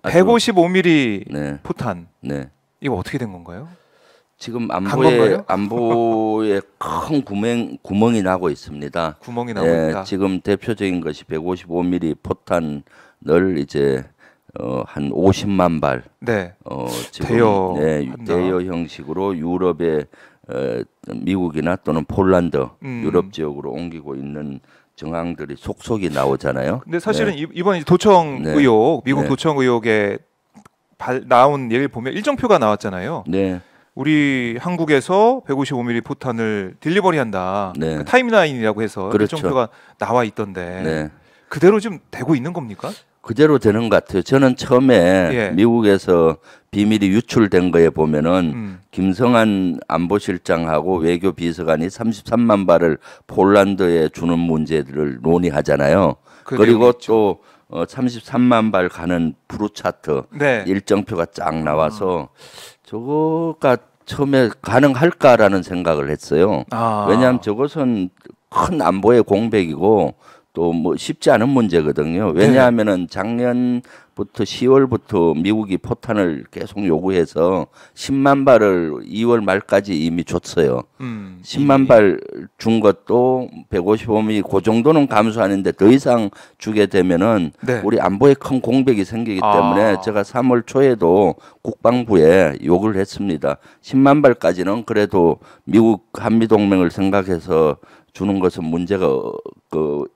155mm 네. 포탄. 네. 이거 어떻게 된 건가요? 지금 안보에 큰 구멍이 나고 있습니다. 구멍이 나고 있다. 지금 대표적인 것이 155mm 포탄을 이제 한 50만 발 네. 지금 대여 형식으로 유럽의 미국이나 또는 폴란드 유럽 지역으로 옮기고 있는 정황들이 속속이 나오잖아요. 근데 사실은 이번 도청 의혹, 미국 도청 의혹에 나온 얘기를 보면 일정표가 나왔잖아요. 네. 우리 한국에서 155mm 포탄을 딜리버리한다. 네. 그 타임라인이라고 해서 그렇죠. 일정표가 나와 있던데 네. 그대로 좀 되고 있는 겁니까? 그대로 되는 것 같아요. 저는 처음에 미국에서 비밀이 유출된 거에 보면은 김성한 안보실장하고 외교비서관이 33만 발을 폴란드에 주는 문제들을 논의하잖아요. 그리고 또 33만 발 가는 브루차트 일정표가 쫙 나와서 저거가 처음에 가능할까라는 생각을 했어요. 왜냐하면 저것은 큰 안보의 공백이고 또 뭐 쉽지 않은 문제거든요. 왜냐하면은 작년부터 10월부터 미국이 포탄을 계속 요구해서 10만 발을 2월 말까지 이미 줬어요. 10만 발 준 것도 155mm 그 정도는 감수하는데 더 이상 주게 되면은 우리 안보에 큰 공백이 생기기 때문에 제가 3월 초에도 국방부에 요구를 했습니다. 10만 발까지는 그래도 미국 한미동맹을 생각해서 주는 것은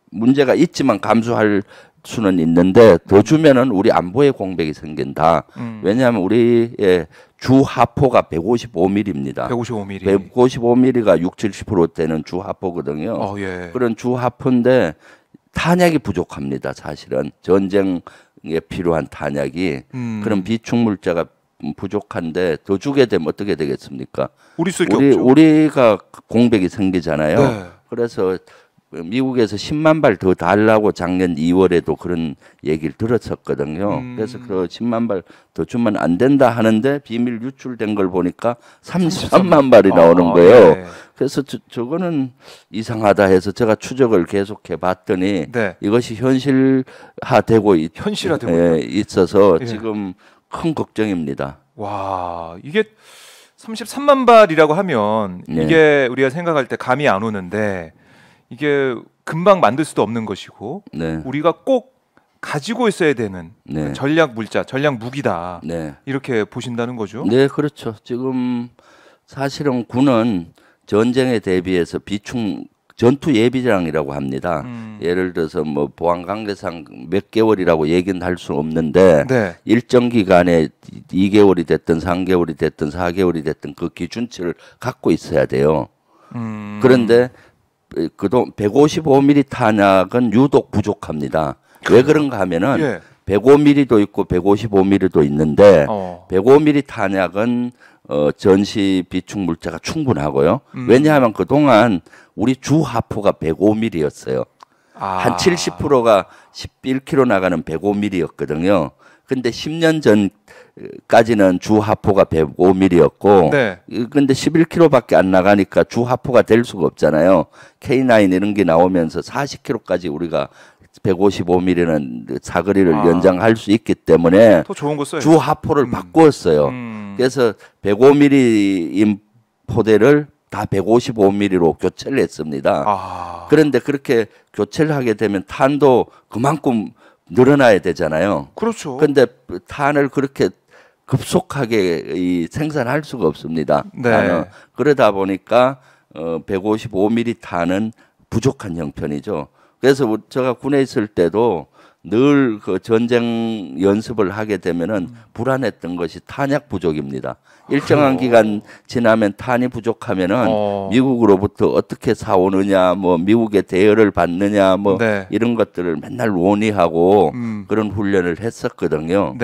문제가 있지만 감수할 수는 있는데 더 주면은 우리 안보의 공백이 생긴다. 왜냐하면 우리의 주 하포가 155mm입니다. 155mm가 60~70% 되는 주 하포거든요. 그런 주 하포인데 탄약이 부족합니다. 사실은 전쟁에 필요한 탄약이 그런 비축 물자가 부족한데 더 주게 되면 어떻게 되겠습니까? 우리가 공백이 생기잖아요. 그래서 미국에서 10만 발 더 달라고 작년 2월에도 그런 얘기를 들었었거든요. 그래서 그 10만 발 더 주면 안 된다 하는데 비밀 유출된 걸 보니까 33만 발이 나오는 거예요. 그래서 저거는 이상하다 해서 제가 추적을 계속해 봤더니 이것이 현실화되고 있어서 지금 큰 걱정입니다. 와, 이게 33만 발이라고 하면 이게 우리가 생각할 때 감이 안 오는데 이게 금방 만들 수도 없는 것이고 우리가 꼭 가지고 있어야 되는 전략 물자, 전략 무기다. 이렇게 보신다는 거죠? 네, 그렇죠. 지금 사실은 군은 전쟁에 대비해서 전투 예비장이라고 합니다. 예를 들어서 뭐 보안 관계상 몇 개월이라고 얘기는 할 수 없는데 일정 기간에 2개월이 됐든 3개월이 됐든 4개월이 됐든 그 기준치를 갖고 있어야 돼요. 그런데 그동 155mm 탄약은 유독 부족합니다. 왜 그런가 하면은 105mm도 있고 155mm도 있는데 105mm 탄약은 전시 비축 물자가 충분하고요. 왜냐하면 그동안 우리 주 하포가 105mm였어요. 한 70%가 11km 나가는 105mm였거든요. 근데 10년 전까지는 주 하포가 105mm였고 근데 11km밖에 안 나가니까 주 하포가 될 수가 없잖아요. K9 이런 게 나오면서 40km까지 우리가 155mm는 사거리를 연장할 수 있기 때문에 더 좋은 거 써요. 주 하포를 바꾸었어요. 그래서 105mm 포대를 다 155mm로 교체를 했습니다. 그런데 그렇게 교체를 하게 되면 탄도 그만큼 늘어나야 되잖아요. 그렇죠. 그런데 탄을 그렇게 급속하게 생산할 수가 없습니다. 그러다 보니까 155mm 탄은 부족한 형편이죠. 그래서 제가 군에 있을 때도 늘 그 전쟁 연습을 하게 되면은 불안했던 것이 탄약 부족입니다. 일정한 기간 지나면 탄이 부족하면은 미국으로부터 어떻게 사오느냐, 뭐 미국의 대여를 받느냐, 뭐 이런 것들을 맨날 논의하고 그런 훈련을 했었거든요.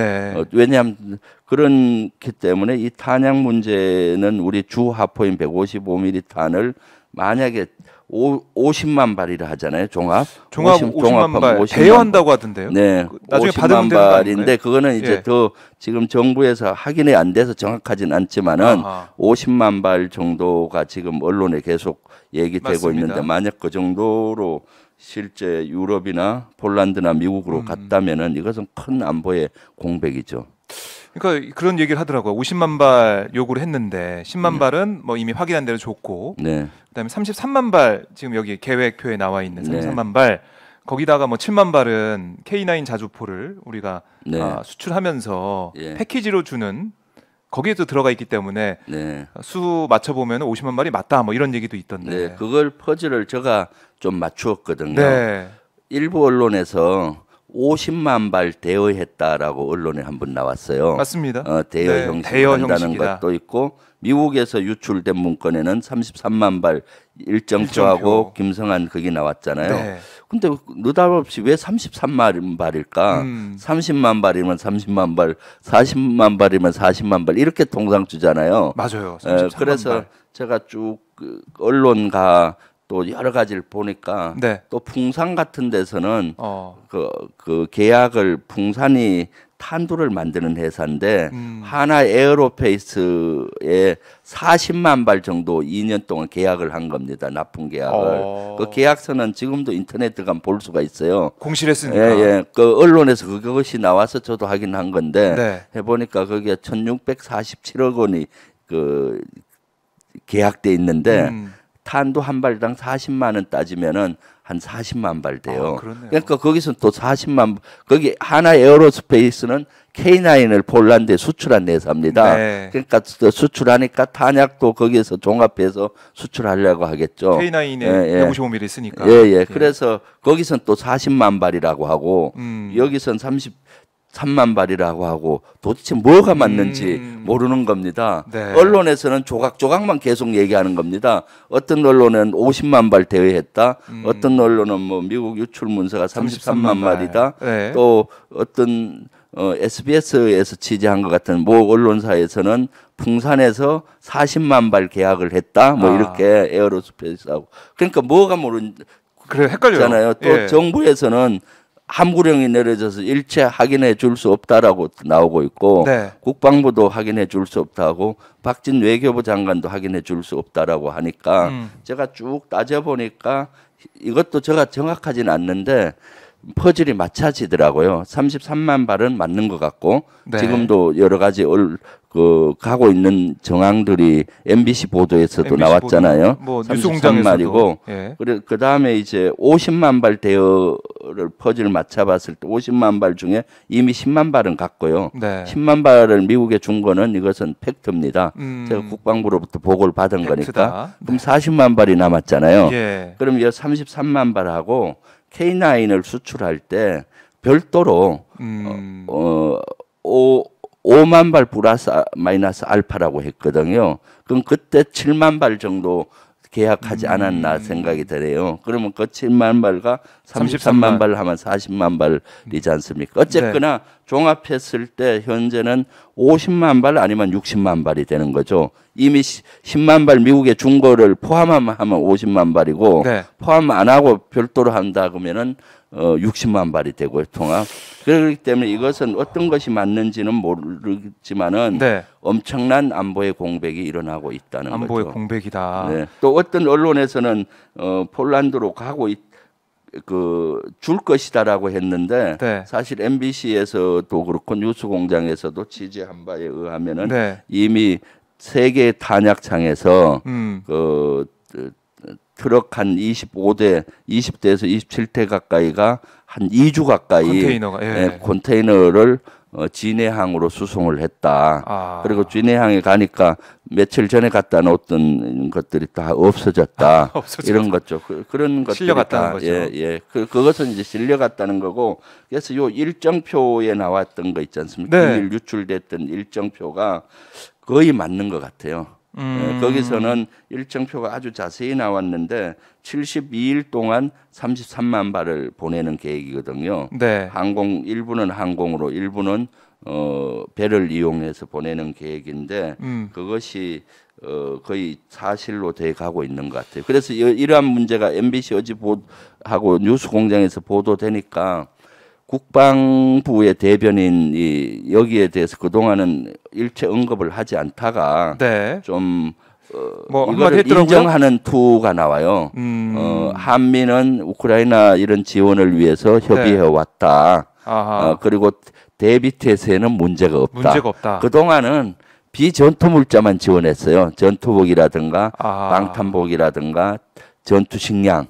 왜냐하면 그렇기 때문에 이 탄약 문제는 우리 주 하포인 155mm 탄을 만약에 50만 발이라 하잖아요. 종합 50만 발 대여한다고 하던데요. 네, 나중에 50만 발인데 그거는 이제 더 지금 정부에서 확인이 안 돼서 정확하진 않지만은 50만 발 정도가 지금 언론에 계속 얘기되고 있는데 만약 그 정도로 실제 유럽이나 폴란드나 미국으로 갔다면은 이것은 큰 안보의 공백이죠. 그러니까 그런 얘기를 하더라고요. 50만 발 요구를 했는데 10만 발은 뭐 이미 확인한 대로 줬고, 그다음에 33만 발 지금 여기 계획표에 나와 있는 33만 발 거기다가 뭐 7만 발은 K9 자주포를 우리가 수출하면서 패키지로 주는 거기에도 들어가 있기 때문에 수 맞춰 보면 50만 발이 맞다 뭐 이런 얘기도 있던데. 그걸 퍼즐을 제가 좀 맞추었거든요. 일부 언론에서 50만 발 대여했다라고 언론에 한번 나왔어요. 맞습니다. 대여 형식이라는 것도 있고 미국에서 유출된 문건에는 33만 발 일정표하고 김성한 그게 나왔잖아요. 근데 느닷없이 왜 33만 발일까? 30만 발이면 30만 발, 40만 발이면 40만 발 이렇게 통상주잖아요. 맞아요. 그래서 발. 제가 쭉 언론가 또 여러 가지를 보니까 또 풍산 같은 데서는 그 계약을 풍산이 탄두를 만드는 회사인데 하나 에어로페이스에 40만 발 정도 2년 동안 계약을 한 겁니다. 납품 계약을. 그 계약서는 지금도 인터넷 들어가면 볼 수가 있어요. 공실했으니까. 그 언론에서 그것이 나와서 저도 확인한 건데 해보니까 거기에 1,647억 원이 그 계약돼 있는데 탄두 한 발당 40만 원 따지면은 한 40만 발 돼요. 그러니까 거기서 또 40만 거기 하나 에어로스페이스는 K9을 폴란드에 수출한 회사입니다. 그러니까 수출하니까 탄약도 거기에서 종합해서 수출하려고 하겠죠. K9에 155mm 있으니까. 그래서 거기선 또 40만 발이라고 하고 여기선 3만 발이라고 하고 도대체 뭐가 맞는지 모르는 겁니다. 언론에서는 조각조각만 계속 얘기하는 겁니다. 어떤 언론은 50만 발 대여했다. 어떤 언론은 뭐 미국 유출 문서가 33만 발이다. 또 어떤 SBS에서 취재한 것 같은 모 언론사에서는 풍산에서 40만 발 계약을 했다. 뭐 이렇게 에어로스페이스하고 그러니까 뭐가 헷갈려요. 또 정부에서는 함구령이 내려져서 일체 확인해 줄 수 없다라고 나오고 있고 국방부도 확인해 줄 수 없다고 박진 외교부 장관도 확인해 줄 수 없다라고 하니까 제가 쭉 따져보니까 이것도 제가 정확하진 않는데 퍼즐이 맞춰지더라고요. 33만 발은 맞는 것 같고 지금도 여러 가지 가고 있는 정황들이 MBC 보도에서도 나왔잖아요. 뭐 뉴스공장에서도. 그 다음에 이제 50만 발 대여를 퍼즐 맞춰봤을 때 50만 발 중에 이미 10만 발은 갔고요. 10만 발을 미국에 준 거는 이것은 팩트입니다. 제가 국방부로부터 보고를 받은 거니까. 그럼 40만 발이 남았잖아요. 그럼 이 33만 발하고 K9을 수출할 때 별도로 5만 발 플러스 마이너스 알파라고 했거든요. 그럼 그때 7만 발 정도 계약하지 않았나 생각이 드네요. 그러면 그 7만 발과 33만 발 하면 40만 발이지 않습니까? 어쨌거나 종합했을 때 현재는 50만 발 아니면 60만 발이 되는 거죠. 이미 10만 발 미국에 준 거를 포함하면 50만 발이고 포함 안 하고 별도로 한다 그러면은 60만 발이 되고요, 통합. 그렇기 때문에 이것은 어떤 것이 맞는지는 모르지만은 엄청난 안보의 공백이 일어나고 있다는 거죠. 안보의 공백이다. 또 어떤 언론에서는 폴란드로 가고 줄 것이다라고 했는데 사실 MBC에서도 그렇고 뉴스공장에서도 취재한 바에 의하면은 이미 세계 탄약창에서 트럭 한 20대에서 27대 가까이가 한 2주 가까이 컨테이너를 진해항으로 수송을 했다. 그리고 진해항에 가니까 며칠 전에 갖다 놓았던 것들이 다 없어졌다. 이런 거죠. 그런 것들이 실려갔다는 거죠. 그것은 이제 실려갔다는 거고. 그래서 요 일정표에 나왔던 거 있지 않습니까? 비밀 유출됐던 일정표가 거의 맞는 것 같아요. 거기서는 일정표가 아주 자세히 나왔는데 72일 동안 33만 발을 보내는 계획이거든요. 일부는 항공으로 일부는 배를 이용해서 보내는 계획인데 그것이 거의 사실로 돼 가고 있는 것 같아요. 그래서 이러한 문제가 MBC 어지하고 뉴스공장에서 보도되니까 국방부의 대변인이 여기에 대해서 그동안은 일체 언급을 하지 않다가 좀 뭐 이거를 인정하는 투가 나와요. 한미는 우크라이나 이런 지원을 위해서 협의해 왔다. 그리고 대비 태세에는 문제가 없다. 그동안은 비전투 물자만 지원했어요. 전투복이라든가 방탄복이라든가 전투 식량.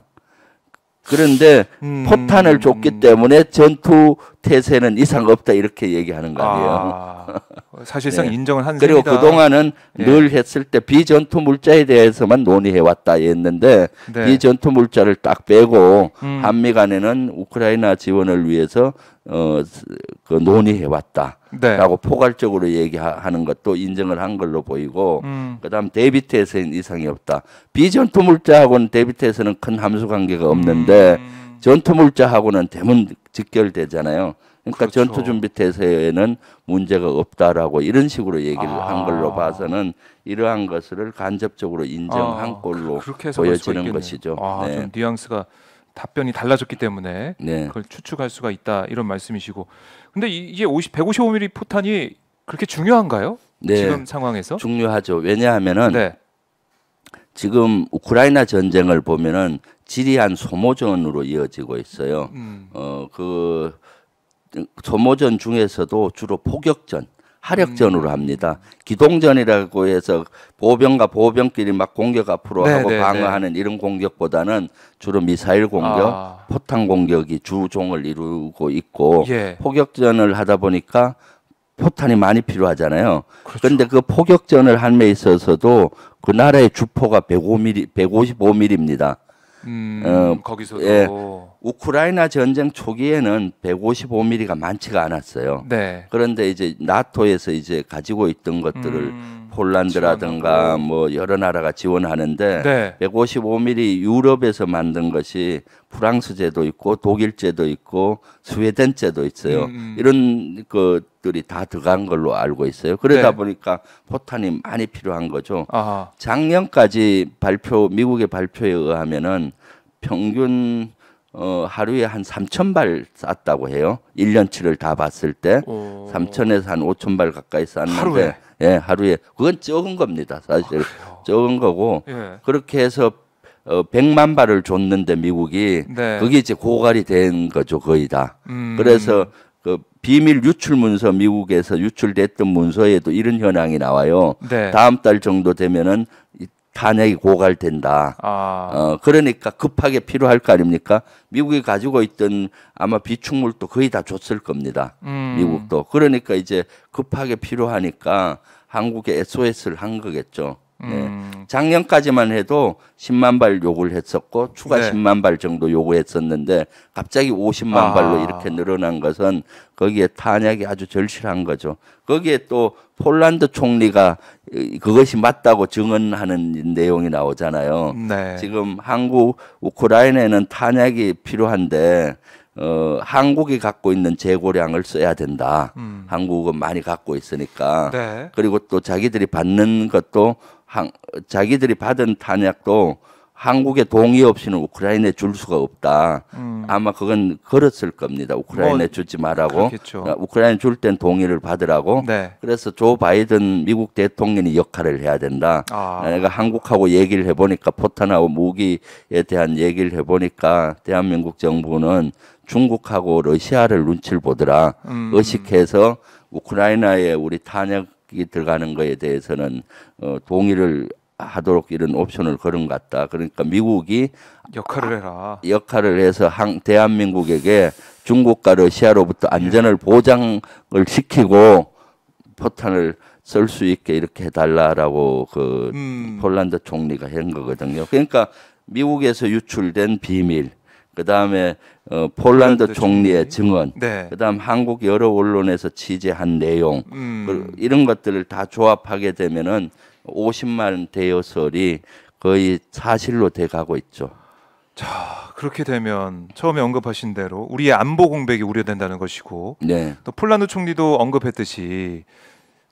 그런데 포탄을 줬기 때문에 전투 태세는 이상 없다 이렇게 얘기하는 거 아니에요. 사실상 네. 인정을 한 그리고 셈이다. 그동안은 네. 늘 했을 때 비전투 물자에 대해서만 논의해 왔다 했는데 네. 비전투 물자를 딱 빼고 한미 간에는 우크라이나 지원을 위해서 그 논의해 왔다라고 네. 포괄적으로 얘기하는 것도 인정을 한 걸로 보이고 그다음 대비 태세는 이상이 없다. 비전투 물자하고는 대비 태세는 큰 함수 관계가 없는데 전투 물자하고는 대문 직결되잖아요. 그러니까 그렇죠. 전투 준비 태세에는 문제가 없다라고 이런 식으로 얘기를 한 걸로 봐서는 이러한 것을 간접적으로 인정한 꼴로 보여지는 것이죠. 네. 좀 뉘앙스가 답변이 달라졌기 때문에 네. 그걸 추측할 수가 있다 이런 말씀이시고. 근데 이게 155mm 포탄이 그렇게 중요한가요? 네. 지금 상황에서? 중요하죠. 왜냐하면은 네. 지금 우크라이나 전쟁을 보면은 지리한 소모전으로 이어지고 있어요. 그 소모전 중에서도 주로 포격전, 하력전으로 합니다. 기동전이라고 해서 보병과 보병끼리 막 공격 앞으로 하고 방어하는 이런 공격보다는 주로 미사일 공격, 포탄 공격이 주종을 이루고 있고 포격전을 하다 보니까 포탄이 많이 필요하잖아요. 그런데 그 포격전을 함에 있어서도 그 나라의 주포가 155mm입니다. 거기서도 예, 우크라이나 전쟁 초기에는 155mm가 많지가 않았어요. 네. 그런데 이제 나토에서 이제 가지고 있던 것들을 폴란드라든가 지원하고. 뭐 여러 나라가 지원하는데 네. 155mm 유럽에서 만든 것이 프랑스제도 있고 독일제도 있고 스웨덴제도 있어요. 이런 것들이 다 들어간 걸로 알고 있어요. 그러다 네. 보니까 포탄이 많이 필요한 거죠. 아하. 작년까지 미국의 발표에 의하면은 평균 하루에 한 3,000발 쐈다고 해요. 1년치를 다 봤을 때 3,000에서 한 5,000발 가까이 쐈는데 하루에? 예, 하루에 그건 적은 겁니다. 사실 적은 거고 예. 그렇게 해서 100만 발을 줬는데 미국이 네. 그게 이제 고갈이 된 거죠 거의 다. 그래서 그 비밀 유출 문서 미국에서 유출됐던 문서에도 이런 현황이 나와요. 네. 다음 달 정도 되면은 탄약이 고갈된다. 그러니까 급하게 필요할 거 아닙니까? 미국이 가지고 있던 아마 비축물도 거의 다 줬을 겁니다. 미국도. 그러니까 이제 급하게 필요하니까 한국에 SOS를 한 거겠죠. 네. 작년까지만 해도 10만 발 요구를 했었고 추가 네. 10만 발 정도 요구했었는데 갑자기 50만 발로 이렇게 늘어난 것은 거기에 탄약이 아주 절실한 거죠. 거기에 또 폴란드 총리가 그것이 맞다고 증언하는 내용이 나오잖아요. 네. 지금 우크라이나에는 탄약이 필요한데 한국이 갖고 있는 재고량을 써야 된다. 한국은 많이 갖고 있으니까. 네. 그리고 또 자기들이 받는 것도 자기들이 받은 탄약도 한국의 동의 없이는 우크라이나에 줄 수가 없다. 아마 그건 걸었을 겁니다. 우크라이나에 주지 말라고. 우크라이나에 줄 땐 동의를 받으라고. 네. 그래서 조 바이든 미국 대통령이 역할을 해야 된다. 내가 한국하고 얘기를 해보니까 포탄하고 무기에 대한 얘기를 해보니까 대한민국 정부는 중국하고 러시아를 눈치를 보더라. 의식해서 우크라이나에 우리 탄약이 들어가는 거에 대해서는 동의를 하도록 이런 옵션을 걸은 것 같다. 그러니까 미국이 역할을 해서 대한민국에게 중국과 러시아로부터 안전을 보장을 시키고 포탄을 쓸 수 있게 이렇게 해달라라고 그 폴란드 총리가 한 거거든요. 그러니까 미국에서 유출된 비밀, 그 다음에 폴란드 총리의 증언, 네. 그 다음 한국 여러 언론에서 취재한 내용, 이런 것들을 다 조합하게 되면은 50만 대여설이 거의 사실로 돼가고 있죠. 자, 그렇게 되면 처음에 언급하신 대로 우리의 안보 공백이 우려된다는 것이고, 네. 또 폴란드 총리도 언급했듯이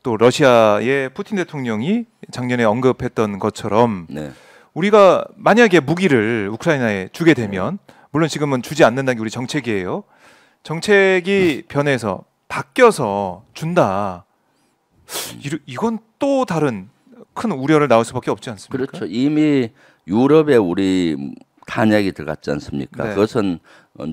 또 러시아의 푸틴 대통령이 작년에 언급했던 것처럼 네. 우리가 만약에 무기를 우크라이나에 주게 되면 물론 지금은 주지 않는다는 게 우리 정책이에요. 정책이 변해서 바뀌어서 준다. 이건 또 다른 큰 우려를 낳을 수밖에 없지 않습니까? 그렇죠. 이미 유럽에 우리 탄약이 들어갔지 않습니까? 네. 그것은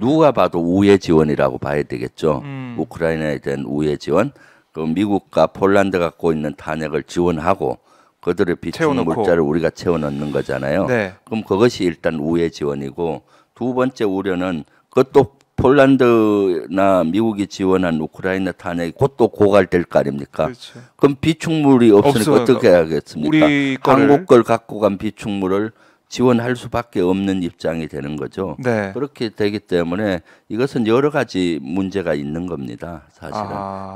누가 봐도 우회 지원이라고 봐야 되겠죠. 우크라이나에 대한 우회 지원. 그 미국과 폴란드 갖고 있는 탄약을 지원하고 그들의 비축 물자를 우리가 채워 넣는 거잖아요. 네. 그럼 그것이 일단 우회 지원이고, 두 번째 우려는 그것도 폴란드나 미국이 지원한 우크라이나 탄약이 곧 또 고갈될 거 아닙니까? 그렇죠. 그럼 비축물이 없으니까 어떻게 해야겠습니까? 우리 한국 걸 갖고 간 비축물을 지원할 수밖에 없는 입장이 되는 거죠. 네. 그렇게 되기 때문에 이것은 여러 가지 문제가 있는 겁니다. 사실은.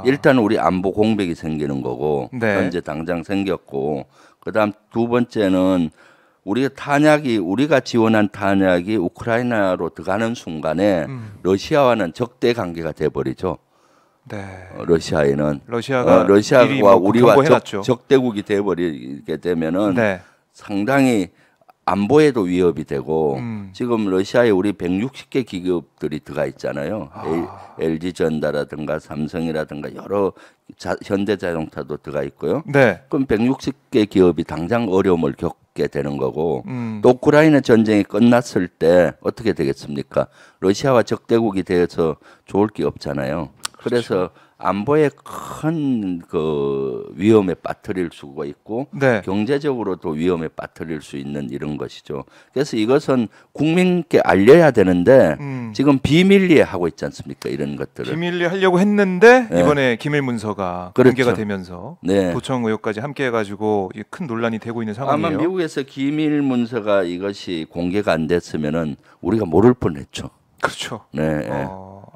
일단 우리 안보 공백이 생기는 거고, 네. 현재 당장 생겼고, 그다음 두 번째는 우리가 지원한 탄약이 우크라이나로 들어가는 순간에 러시아와는 적대 관계가 돼 버리죠. 네. 러시아가 우리와 적대국이 돼 버리게 되면은 네. 상당히 안보에도 위협이 되고, 지금 러시아에 우리 160개 기업들이 들어가 있잖아요. LG전다라든가 삼성이라든가 여러 현대자동차도 들어가 있고요. 네. 그럼 160개 기업이 당장 어려움을 겪게 되는 거고, 또 우크라이나 전쟁이 끝났을 때 어떻게 되겠습니까? 러시아와 적대국이 되어서 좋을 게 없잖아요. 그래서 그렇죠. 안보에 큰 그 위험에 빠뜨릴 수가 있고, 네. 경제적으로도 위험에 빠뜨릴 수 있는 이런 것이죠. 그래서 이것은 국민께 알려야 되는데 지금 비밀리에 하고 있지 않습니까? 이런 것들을 비밀리에 하려고 했는데 네. 이번에 기밀 문서가 그렇죠. 공개가 되면서 네. 도청 의혹까지 함께해가지고 큰 논란이 되고 있는 상황이에요. 아마 미국에서 기밀 문서가 이것이 공개가 안 됐으면은 우리가 모를 뻔했죠. 그렇죠. 네.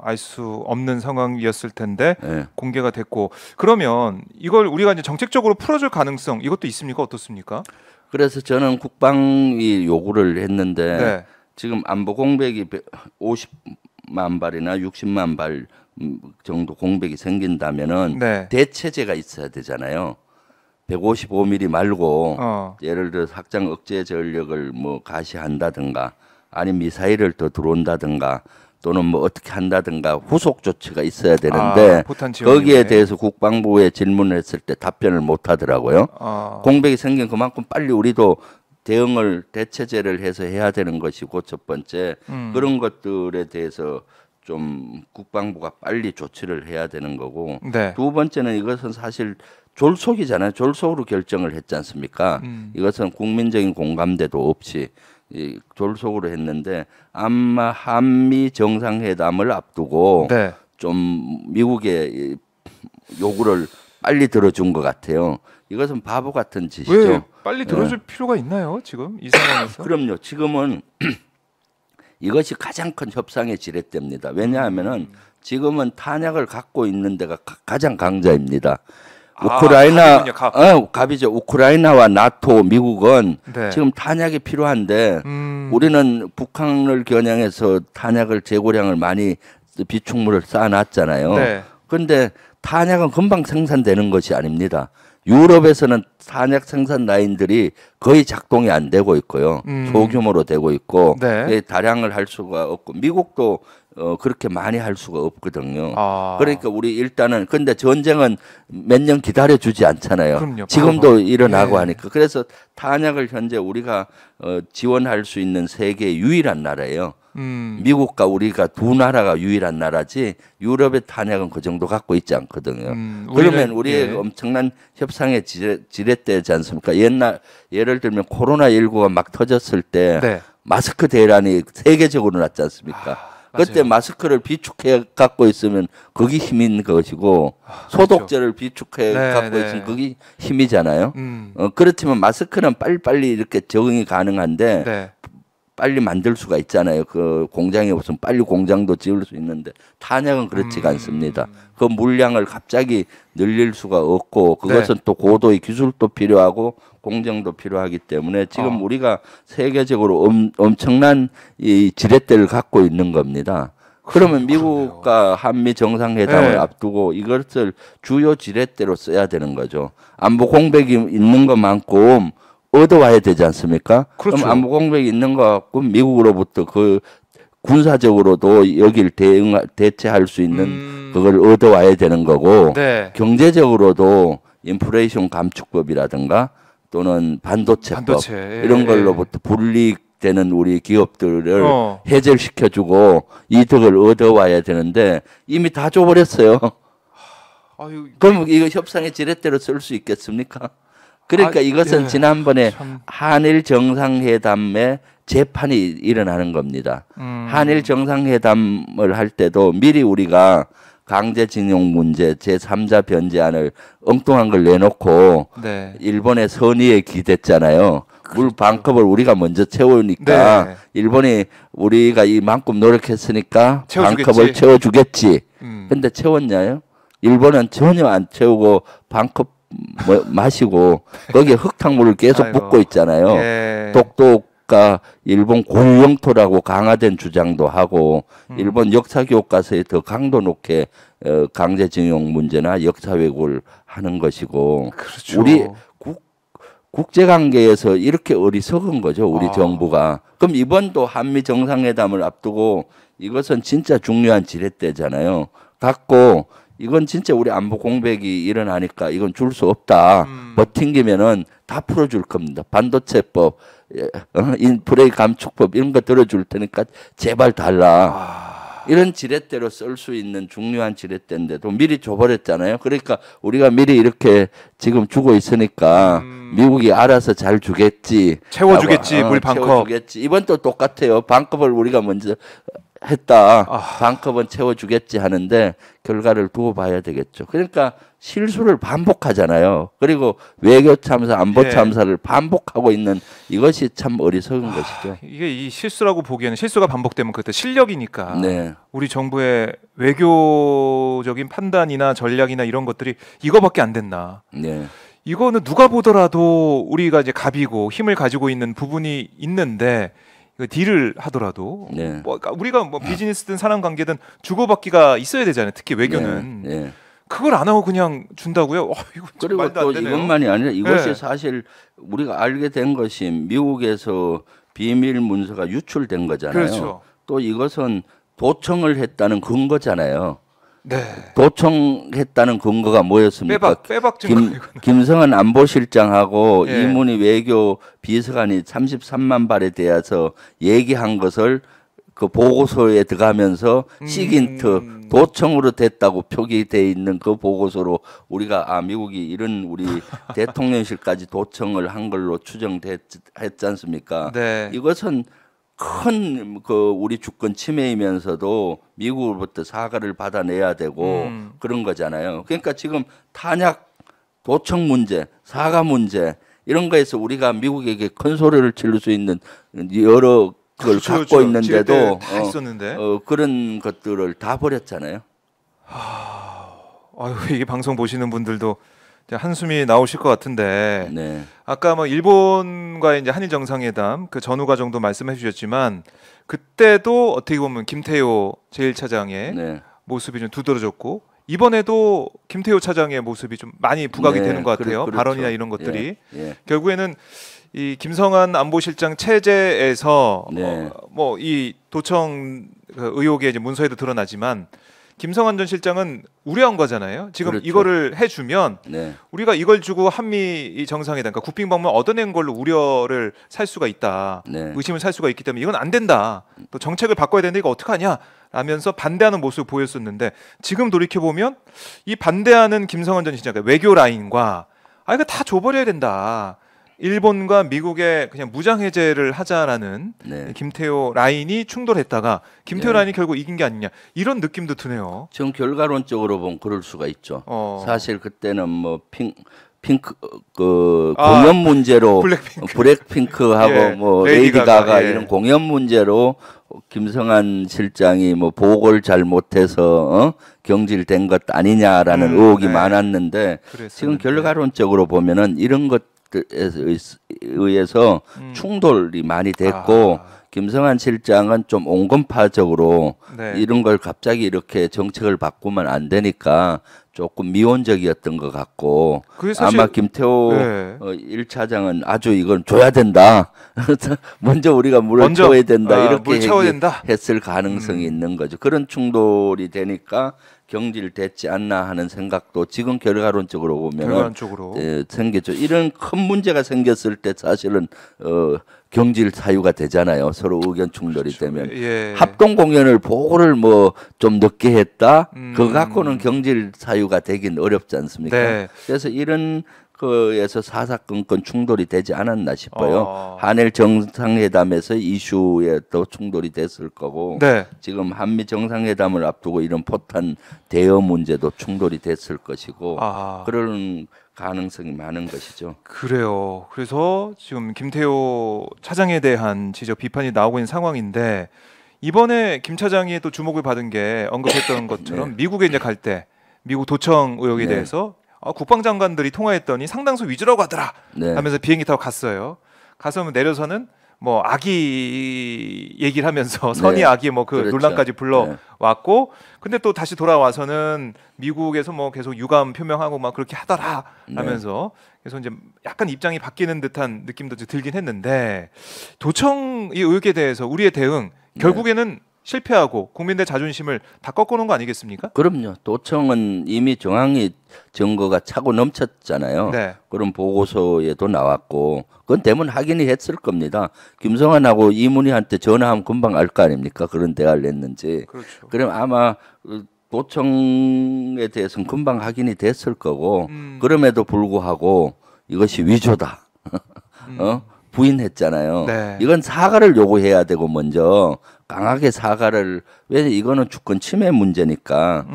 알 수 없는 상황이었을 텐데 네. 공개가 됐고, 그러면 이걸 우리가 이제 정책적으로 풀어줄 가능성 이것도 있습니까? 어떻습니까? 그래서 저는 국방위 요구를 했는데 네. 지금 안보 공백이 50만 발이나 60만 발 정도 공백이 생긴다면은 네. 대체제가 있어야 되잖아요. 155mm 말고 예를 들어 확장 억제 전력을 뭐 가시한다든가, 아니 미사일을 더 들어온다든가, 또는 뭐 어떻게 한다든가 후속 조치가 있어야 되는데 거기에 대해서 국방부에 질문을 했을 때 답변을 못 하더라고요. 공백이 생긴 그만큼 빨리 우리도 대체제를 해서 해야 되는 것이고, 첫 번째 그런 것들에 대해서 좀 국방부가 빨리 조치를 해야 되는 거고, 네. 두 번째는 이것은 사실 졸속이잖아요. 졸속으로 결정을 했지 않습니까? 이것은 국민적인 공감대도 없이 졸속으로 했는데, 아마 한미 정상회담을 앞두고 네. 좀 미국의 요구를 빨리 들어준 것 같아요. 이것은 바보 같은 짓이죠. 왜 빨리 들어줄 필요가 있나요? 지금 이 상황에서? 그럼요. 지금은 이것이 가장 큰 협상의 지렛대입니다. 왜냐하면은 지금은 탄약을 갖고 있는 데가 가장 강자입니다. 갑이죠. 우크라이나와 나토, 미국은 네. 지금 탄약이 필요한데 우리는 북한을 겨냥해서 탄약을 재고량을 많이 비축물을 쌓아놨잖아요. 그런데 네. 탄약은 금방 생산되는 것이 아닙니다. 유럽에서는 탄약 생산 라인들이 거의 작동이 안 되고 있고요. 소규모로 되고 있고 네. 다량을 할 수가 없고, 미국도 그렇게 많이 할 수가 없거든요. 그러니까 우리 일단은, 근데 전쟁은 몇 년 기다려 주지 않잖아요. 그럼요, 지금도 일어나고 하니까. 그래서 탄약을 현재 우리가 지원할 수 있는 세계의 유일한 나라예요. 미국과 우리가 두 나라가 유일한 나라지 유럽의 탄약은 그 정도 갖고 있지 않거든요. 그러면 우리의 엄청난 협상의 지렛대지 않습니까? 예를 들면 코로나19가 막 터졌을 때 네. 마스크 대란이 세계적으로 났지 않습니까? 그때 마스크를 비축해 갖고 있으면 그게 힘인 것이고, 소독제를 비축해 갖고 있으면 그게 힘이잖아요. 그렇지만 마스크는 빨리빨리 이렇게 적응이 가능한데 네. 빨리 만들 수가 있잖아요. 그 공장이 없으면 빨리 공장도 지을 수 있는데 탄약은 그렇지가 않습니다. 그 물량을 갑자기 늘릴 수가 없고, 그것은 네. 또 고도의 기술도 필요하고 공정도 필요하기 때문에 지금 우리가 세계적으로 엄청난 이 지렛대를 갖고 있는 겁니다. 그러면 미국과 한미 정상회담을 네. 앞두고 이것을 주요 지렛대로 써야 되는 거죠. 안보 공백이 있는 것만큼 얻어와야 되지 않습니까? 그렇죠. 그럼 안보 공백이 있는 것 같고 미국으로부터 그 군사적으로도 여길 대체할 수 있는 그걸 얻어와야 되는 거고 네. 경제적으로도 인플레이션 감축법이라든가 또는 반도체법 예, 이런 걸로부터 분리되는 우리 기업들을 해결시켜주고 이득을 얻어와야 되는데 이미 다 줘버렸어요. 아유, 그럼 이거 협상의 지렛대로 쓸 수 있겠습니까? 그러니까 이것은 지난번에 한일 정상회담의 재판이 일어나는 겁니다. 한일 정상회담을 할 때도 미리 우리가 강제징용 문제 제3자 변제안을 엉뚱한 걸 내놓고 일본의 선의에 기댔잖아요. 물 반컵을 우리가 먼저 채우니까 일본이 우리가 이만큼 노력했으니까 반컵을 채워주겠지. 근데 채웠냐요? 일본은 전혀 안 채우고 반컵 마시고 거기에 흙탕물을 계속 붓고 있잖아요. 독도가 일본 고유 영토라고 강화된 주장도 하고 일본 역사 교과서에 더 강도 높게 강제징용 문제나 역사 왜곡을 하는 것이고 우리 국제 관계에서 이렇게 어리석은 거죠. 우리 정부가. 그럼 이번도 한미 정상회담을 앞두고 이것은 진짜 중요한 지렛대잖아요. 갖고 이건 진짜 우리 안보 공백이 일어나니까 이건 줄 수 없다. 버팅기면은 다 풀어줄 겁니다. 반도체법, 인프레 감축법 이런 거 들어줄 테니까 제발 달라. 이런 지렛대로 쓸 수 있는 중요한 지렛대인데도 미리 줘버렸잖아요. 그러니까 우리가 미리 이렇게 지금 주고 있으니까 미국이 알아서 잘 주겠지. 채워주겠지. 물 반컵. 채워주겠지. 이번 또 똑같아요. 반컵을 우리가 먼저 했다. 반컵은 채워주겠지 하는데 결과를 두고 봐야 되겠죠. 그러니까 실수를 반복하잖아요. 그리고 외교 참사, 안보 참사를 반복하고 있는 이것이 참 어리석은 것이죠. 이게 이 실수라고 보기에는 실수가 반복되면 그때 실력이니까 우리 정부의 외교적인 판단이나 전략이나 이런 것들이 이거밖에 안 됐나. 이거는 누가 보더라도 우리가 이제 갑이고 힘을 가지고 있는 부분이 있는데 딜을 하더라도 뭐 우리가 뭐 비즈니스든 사람 관계든 주고받기가 있어야 되잖아요. 특히 외교는 그걸 안 하고 그냥 준다고요? 이거 그리고 말도 또 안 되네요. 이것만이 아니라 이것이 사실 우리가 알게 된 것이 미국에서 비밀 문서가 유출된 거잖아요. 그렇죠. 또 이것은 도청을 했다는 근거잖아요. 도청했다는 근거가 뭐였습니까? 빼박 증거. 김성한 안보실장하고 이문희 외교 비서관이 33만 발에 대해서 얘기한 것을 그 보고서에 들어가면서 시긴트 도청으로 됐다고 표기돼 있는 그 보고서로 우리가 미국이 이런 우리 대통령실까지 도청을 한 걸로 추정했지 않습니까? 이것은 큰 그 우리 주권 침해이면서도 미국으로부터 사과를 받아내야 되고 그런 거잖아요. 그러니까 지금 탄약 도청 문제, 사과 문제 이런 거에서 우리가 미국에게 큰 소리를 지를 수 있는 여러 걸 갖고 있는데도 그런 것들을 다 버렸잖아요. 아유, 이게 방송 보시는 분들도 한숨이 나오실 것 같은데 아까 뭐 일본과의 이제 한일 정상회담 그 전후 과정도 말씀해 주셨지만 그때도 어떻게 보면 김태효 제1차장의 모습이 좀 두드러졌고 이번에도 김태효 차장의 모습이 좀 많이 부각이 되는 것 같아요. 그렇죠. 발언이나 이런 것들이 결국에는 이 김성한 안보실장 체제에서 뭐 이 도청 의혹의 이제 문서에도 드러나지만 김성한 전 실장은 우려한 거잖아요. 지금 이거를 해주면 우리가 이걸 주고 한미 정상회담, 그러니까 국빈 방문 얻어낸 걸로 우려를 살 수가 있다. 의심을 살 수가 있기 때문에 이건 안 된다. 또 정책을 바꿔야 되는데 이거 어떡하냐 라면서 반대하는 모습을 보였었는데 지금 돌이켜보면 이 반대하는 김성한 전 실장, 그러니까 외교 라인과 이거 다 줘버려야 된다. 일본과 미국의 그냥 무장 해제를 하자라는 김태효 라인이 충돌했다가 김태효 라인이 결국 이긴 게 아니냐 이런 느낌도 드네요. 지금 결과론적으로 보면 그럴 수가 있죠. 사실 그때는 뭐 핑크 공연 문제로 블랙핑크하고 뭐 레이디 가가 이런 공연 문제로 김성한 실장이 뭐 보고를 잘 못해서 경질된 것 아니냐라는 의혹이 많았는데 지금 결과론적으로 보면은 이런 것 의해서 충돌이 많이 됐고 김성한 실장은 좀 온건파적으로 이런 걸 갑자기 이렇게 정책을 바꾸면 안 되니까 조금 미온적이었던 것 같고 아마 김태호 1차장은 아주 이건 줘야 된다. 먼저 우리가 물을 채워야 된다. 이렇게 했을 가능성이 있는 거죠. 그런 충돌이 되니까 경질됐지 않나 하는 생각도 지금 결과론적으로 보면 생겼죠. 이런 큰 문제가 생겼을 때 사실은 경질 사유가 되잖아요. 서로 의견 충돌이 되면 합동 공연을 보고를 뭐 좀 늦게 했다. 그거 갖고는 경질 사유가 되긴 어렵지 않습니까? 네. 그래서 이런 거에서 사사건건 충돌이 되지 않았나 싶어요. 한일 정상회담에서 이슈에 또 충돌이 됐을 거고 네. 지금 한미 정상회담을 앞두고 이런 포탄 대여 문제도 충돌이 됐을 것이고 그런 가능성이 많은 것이죠. 그래요. 그래서 지금 김태호 차장에 대한 지적 비판이 나오고 있는 상황인데 이번에 김 차장이 또 주목을 받은 게 언급했던 것처럼 네. 미국에 이제 갈 때 미국 도청 의혹에 네. 대해서 국방장관들이 통화했더니 상당수 위조라고 하더라 네. 하면서 비행기 타고 갔어요. 가서 내려서는 뭐 아기 얘기를 하면서 선의 네. 아기 뭐 그 그렇죠. 논란까지 불러왔고 네. 근데 또 다시 돌아와서는 미국에서 뭐 계속 유감 표명하고 막 그렇게 하더라 하면서 네. 그래서 이제 약간 입장이 바뀌는 듯한 느낌도 들긴 했는데 도청 이 의혹에 대해서 우리의 대응 결국에는 네. 실패하고 국민들 자존심을 다 꺾어놓은 거 아니겠습니까? 그럼요. 도청은 이미 정황이 증거가 차고 넘쳤잖아요. 네. 그런 보고서에도 나왔고 그건 대문 확인이 했을 겁니다. 김성환하고 이문희한테 전화하면 금방 알 거 아닙니까? 그런 대화를 했는지. 그렇죠. 그럼 아마 도청에 대해서는 금방 확인이 됐을 거고 그럼에도 불구하고 이것이 위조다. 부인했잖아요. 네. 이건 사과를 요구해야 되고 먼저 강하게 사과를 왜 이거는 주권 침해 문제니까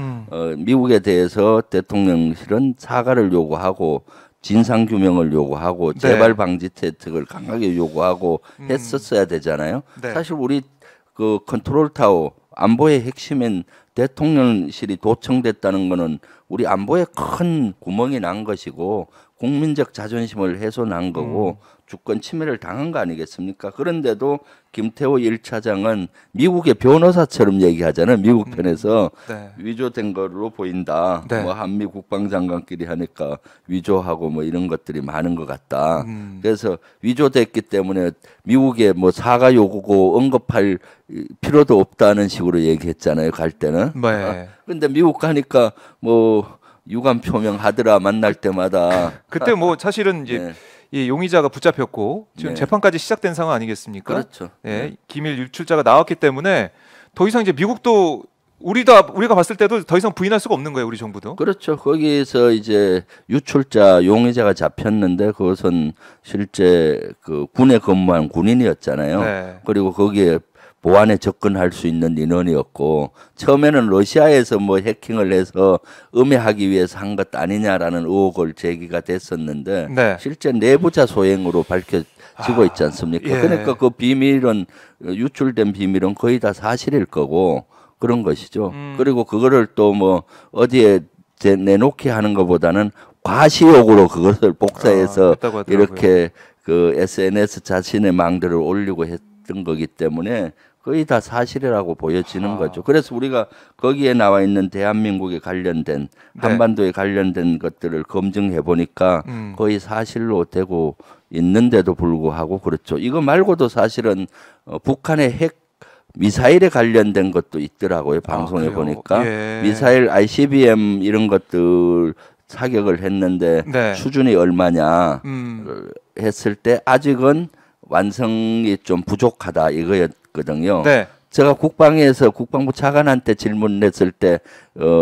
미국에 대해서 대통령실은 사과를 요구하고 진상 규명을 요구하고 네. 재발 방지 대책을 강하게 요구하고 했었어야 되잖아요. 네. 사실 우리 그 컨트롤 타워 안보의 핵심인 대통령실이 도청됐다는 거는 우리 안보에 큰 구멍이 난 것이고 국민적 자존심을 훼손한 거고 주권 침해를 당한 거 아니겠습니까? 그런데도 김태호 1차장은 미국의 변호사처럼 얘기하잖아요. 미국 편에서 네. 위조된 걸로 보인다. 네. 뭐 한미 국방장관끼리 하니까 위조하고 뭐 이런 것들이 많은 것 같다. 그래서 위조됐기 때문에 미국에 뭐 사과 요구고 언급할 필요도 없다는 식으로 얘기했잖아요. 갈 때는. 네. 근데 미국 가니까 뭐 유감 표명하더라 만날 때마다. 그때 뭐 사실은 이제 네. 이 용의자가 붙잡혔고 지금 네. 재판까지 시작된 상황 아니겠습니까? 그렇죠. 네. 기밀 유출자가 나왔기 때문에 더 이상 이제 미국도 우리가 봤을 때도 더 이상 부인할 수가 없는 거예요, 우리 정부도. 그렇죠. 거기에서 이제 유출자 용의자가 잡혔는데 그것은 실제 그 군에 근무한 군인이었잖아요. 네. 그리고 거기에 보안에 접근할 수 있는 인원이었고 처음에는 러시아에서 뭐 해킹을 해서 음해하기 위해서 한 것 아니냐라는 의혹을 제기가 됐었는데 네. 실제 내부자 소행으로 밝혀지고 있지 않습니까? 예. 그러니까 그 비밀은 유출된 비밀은 거의 다 사실일 거고 그런 것이죠. 그리고 그거를 또 뭐 어디에 내놓게 하는 것보다는 과시욕으로 그것을 복사해서 이렇게 그 SNS 자신의 망들을 올리고 했던 거기 때문에 거의 다 사실이라고 보여지는 거죠. 그래서 우리가 거기에 나와 있는 대한민국에 관련된 한반도에 관련된 것들을 검증해 보니까 거의 사실로 되고 있는데도 불구하고 그렇죠. 이거 말고도 사실은 북한의 핵 미사일에 관련된 것도 있더라고요. 방송에 보니까 예. 미사일 ICBM 이런 것들 사격을 했는데 네. 수준이 얼마냐 했을 때 아직은 완성이 좀 부족하다 이거였거든요. 네. 제가 국방에서 국방부 차관한테 질문했을 때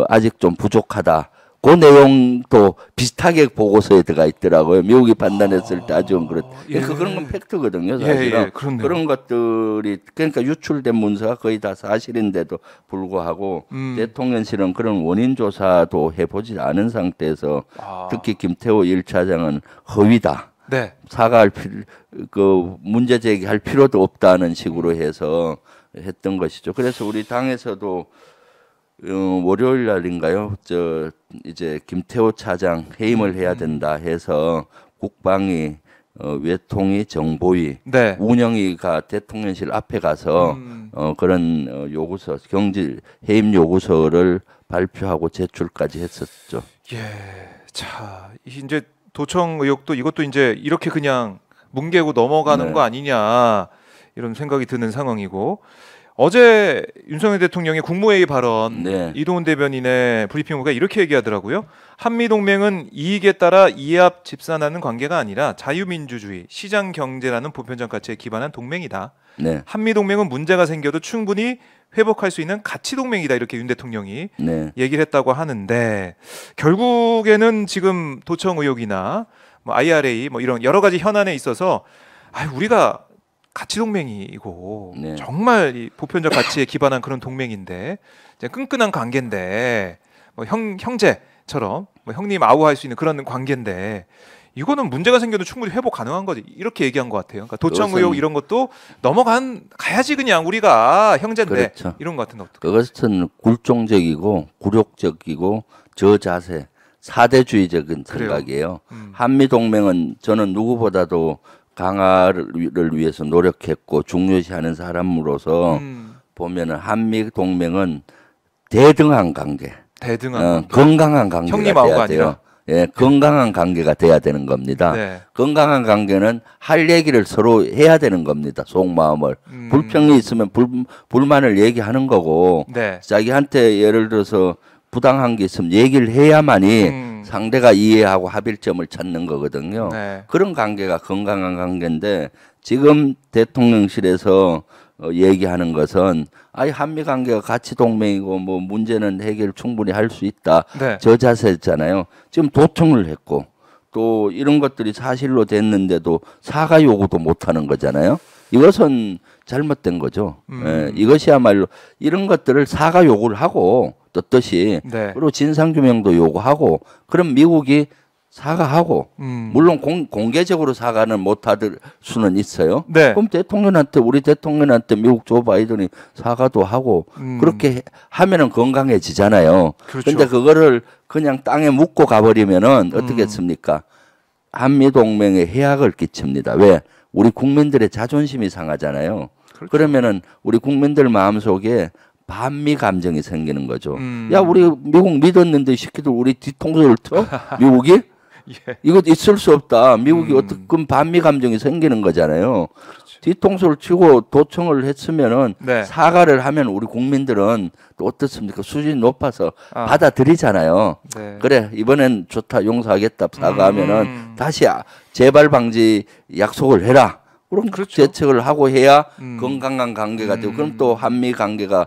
아직 좀 부족하다. 그 내용도 비슷하게 보고서에 들어가 있더라고요. 미국이 판단했을 때 아직은 그러니까 그런 건 팩트거든요. 사실은 그런 것들이 그러니까 유출된 문서가 거의 다 사실인데도 불구하고 대통령실은 그런 원인 조사도 해보지 않은 상태에서 특히 김태호 1차장은 허위다. 네. 사과할 그 문제 제기할 필요도 없다는 식으로 해서 했던 것이죠. 그래서 우리 당에서도 월요일 날인가요? 이제 김태호 차장 해임을 해야 된다 해서 국방위, 외통위, 정보위, 네. 운영위가 대통령실 앞에 가서 그런 요구서, 경질 해임 요구서를 발표하고 제출까지 했었죠. 예, 자 이제 도청 의혹도 이것도 이제 이렇게 그냥 뭉개고 넘어가는 네. 거 아니냐 이런 생각이 드는 상황이고 어제 윤석열 대통령의 국무회의 발언, 이동훈 대변인의 브리핑 보가 이렇게 얘기하더라고요. 한미동맹은 이익에 따라 이합 집산하는 관계가 아니라 자유민주주의, 시장경제라는 보편적 가치에 기반한 동맹이다. 한미동맹은 문제가 생겨도 충분히 회복할 수 있는 가치동맹이다. 이렇게 윤 대통령이 얘기를 했다고 하는데, 결국에는 지금 도청 의혹이나 뭐 IRA 뭐 이런 여러 가지 현안에 있어서 우리가 가치동맹이고 정말 이 보편적 가치에 기반한 그런 동맹인데, 이제 끈끈한 관계인데, 뭐 형제처럼 뭐 형님 아우할 수 있는 그런 관계인데, 이거는 문제가 생겨도 충분히 회복 가능한 거지. 이렇게 얘기한 것 같아요. 그러니까 도청 의혹 이런 것도 가야지, 그냥 우리가 형제인데. 그렇죠. 이런 것 같은데 어떻게? 그것은 굴종적이고 굴욕적이고 저자세, 사대주의적인 생각이에요. 한미동맹은 저는 누구보다도 강화를 위해서 노력했고 중요시하는 사람으로서 보면은 한미동맹은 대등한 관계, 건강한 관계가 돼야 돼요. 건강한 관계가 돼야 되는 겁니다. 건강한 관계는 할 얘기를 서로 해야 되는 겁니다. 속마음을. 불평이 있으면 불만을 얘기하는 거고, 자기한테 예를 들어서 부당한 게 있으면 얘기를 해야만이 상대가 이해하고 합일점을 찾는 거거든요. 그런 관계가 건강한 관계인데, 지금 대통령실에서 얘기하는 것은 한미 관계가 가치 동맹이고 뭐 문제는 해결 충분히 할 수 있다. 저 자세잖아요. 지금 도청을 했고 또 이런 것들이 사실로 됐는데도 사과 요구도 못 하는 거잖아요. 이것은 잘못된 거죠. 이것이야말로 이런 것들을 사과 요구를 하고 떳떳이 그리고 진상규명도 요구하고, 그럼 미국이 사과하고, 물론 공개적으로 사과는 못 할 수는 있어요. 그럼 우리 대통령한테 미국 조 바이든이 사과도 하고, 그렇게 하면은 건강해지잖아요. 그런데 그거를 그냥 땅에 묻고 가버리면은 어떻겠습니까? 한미동맹에 해악을 끼칩니다. 왜? 우리 국민들의 자존심이 상하잖아요. 그러면은 우리 국민들 마음속에 반미 감정이 생기는 거죠. 야, 우리 미국 믿었는데 이 새끼들 우리 뒤통수를 쳐? 미국이? 이거 있을 수 없다. 미국이 어떻게 반미 감정이 생기는 거잖아요. 뒤통수를 치고 도청을 했으면은 사과를 하면 우리 국민들은 또 어떻습니까? 수준이 높아서 받아들이잖아요. 그래, 이번엔 좋다, 용서하겠다, 사과하면은 다시 재발 방지 약속을 해라. 그럼 대책을 하고 해야 건강한 관계가 되고, 그럼 또 한미 관계가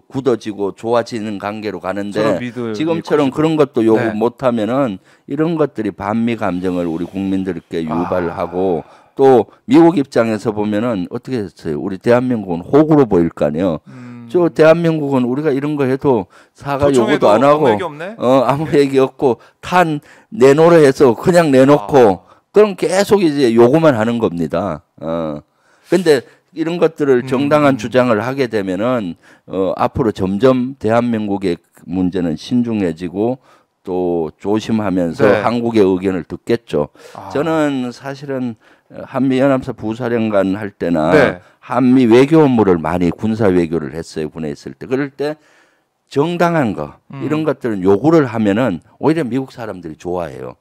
굳어지고 좋아지는 관계로 가는데, 지금처럼 그런 것도 요구 못하면은 이런 것들이 반미 감정을 우리 국민들께 유발하고, 또 미국 입장에서 보면은 어떻게 했어요? 우리 대한민국은 호구로 보일 거 아니에요. 저 대한민국은 우리가 이런 거 해도 사과 요구도 안 하고 아무 얘기 없고 탄 내놓으라 해서 그냥 내놓고 그럼 계속 이제 요구만 하는 겁니다. 근데 이런 것들을 정당한 주장을 하게 되면은 앞으로 점점 대한민국의 문제는 신중해지고 또 조심하면서 한국의 의견을 듣겠죠. 저는 사실은 한미연합사 부사령관 할 때나 한미 외교 업무를 많이 군사 외교를 했어요. 군에 있을 때. 그럴 때 정당한 거 이런 것들은 요구를 하면은 오히려 미국 사람들이 좋아해요.